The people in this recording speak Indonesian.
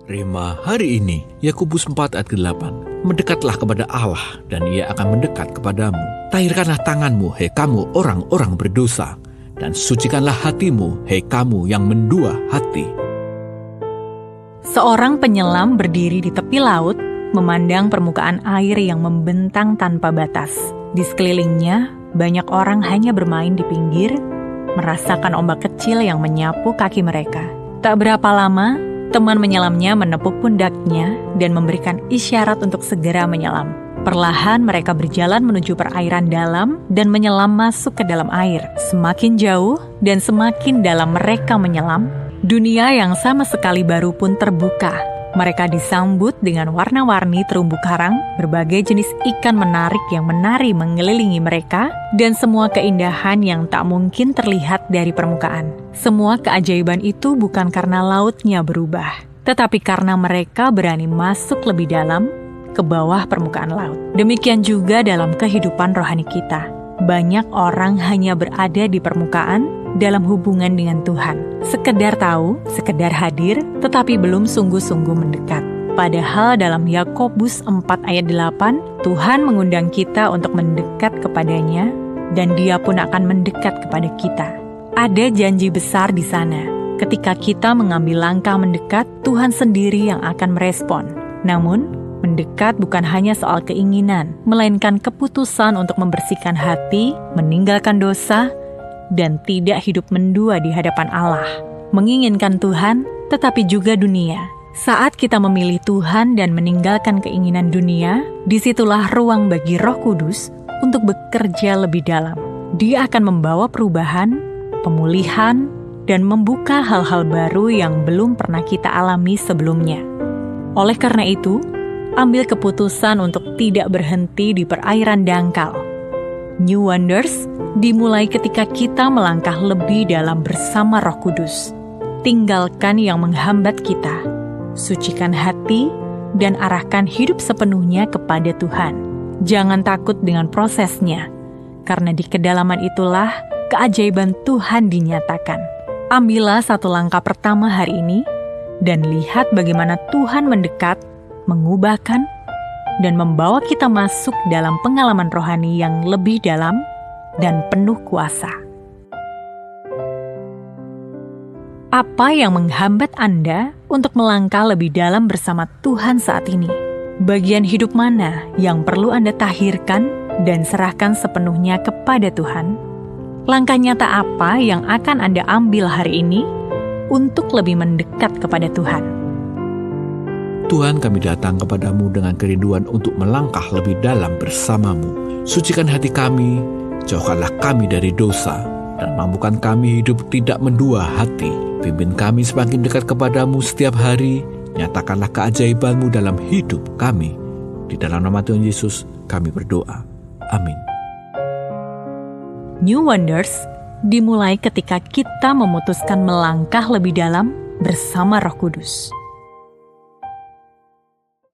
Rema hari ini, Yakobus 4 ayat 8. Mendekatlah kepada Allah dan Ia akan mendekat kepadamu. Tahirkanlah tanganmu, hei kamu orang-orang berdosa, dan sucikanlah hatimu, hei kamu yang mendua hati. Seorang penyelam berdiri di tepi laut, memandang permukaan air yang membentang tanpa batas. Di sekelilingnya, banyak orang hanya bermain di pinggir, merasakan ombak kecil yang menyapu kaki mereka. Tak berapa lama, teman menyelamnya menepuk pundaknya dan memberikan isyarat untuk segera menyelam. Perlahan mereka berjalan menuju perairan dalam dan menyelam masuk ke dalam air. Semakin jauh dan semakin dalam mereka menyelam, dunia yang sama sekali baru pun terbuka. Mereka disambut dengan warna-warni terumbu karang, berbagai jenis ikan menarik yang menari mengelilingi mereka, dan semua keindahan yang tak mungkin terlihat dari permukaan. Semua keajaiban itu bukan karena lautnya berubah, tetapi karena mereka berani masuk lebih dalam ke bawah permukaan laut. Demikian juga dalam kehidupan rohani kita. Banyak orang hanya berada di permukaan dalam hubungan dengan Tuhan. Sekedar tahu, sekedar hadir, tetapi belum sungguh-sungguh mendekat. Padahal dalam Yakobus 4 ayat 8, Tuhan mengundang kita untuk mendekat kepadanya, dan Dia pun akan mendekat kepada kita. Ada janji besar di sana. Ketika kita mengambil langkah mendekat, Tuhan sendiri yang akan merespon. Namun, mendekat bukan hanya soal keinginan, melainkan keputusan untuk membersihkan hati, meninggalkan dosa, dan tidak hidup mendua di hadapan Allah. Menginginkan Tuhan, tetapi juga dunia. Saat kita memilih Tuhan dan meninggalkan keinginan dunia, disitulah ruang bagi Roh Kudus untuk bekerja lebih dalam. Dia akan membawa perubahan, pemulihan, dan membuka hal-hal baru yang belum pernah kita alami sebelumnya. Oleh karena itu, ambil keputusan untuk tidak berhenti di perairan dangkal. New Wonders dimulai ketika kita melangkah lebih dalam bersama Roh Kudus. Tinggalkan yang menghambat kita, sucikan hati, dan arahkan hidup sepenuhnya kepada Tuhan. Jangan takut dengan prosesnya, karena di kedalaman itulah keajaiban Tuhan dinyatakan. Ambillah satu langkah pertama hari ini, dan lihat bagaimana Tuhan mendekat, mengubahkan, dan membawa kita masuk dalam pengalaman rohani yang lebih dalam dan penuh kuasa. Apa yang menghambat Anda untuk melangkah lebih dalam bersama Tuhan saat ini? Bagian hidup mana yang perlu Anda tahirkan dan serahkan sepenuhnya kepada Tuhan? Langkah nyata apa yang akan Anda ambil hari ini untuk lebih mendekat kepada Tuhan? Tuhan, kami datang kepadamu dengan kerinduan untuk melangkah lebih dalam bersamamu. Sucikan hati kami, jauhkanlah kami dari dosa, dan mampukan kami hidup tidak mendua hati. Pimpin kami semakin dekat kepadamu setiap hari, nyatakanlah keajaibanmu dalam hidup kami. Di dalam nama Tuhan Yesus, kami berdoa. Amin. New Wonders dimulai ketika kita memutuskan melangkah lebih dalam bersama Roh Kudus.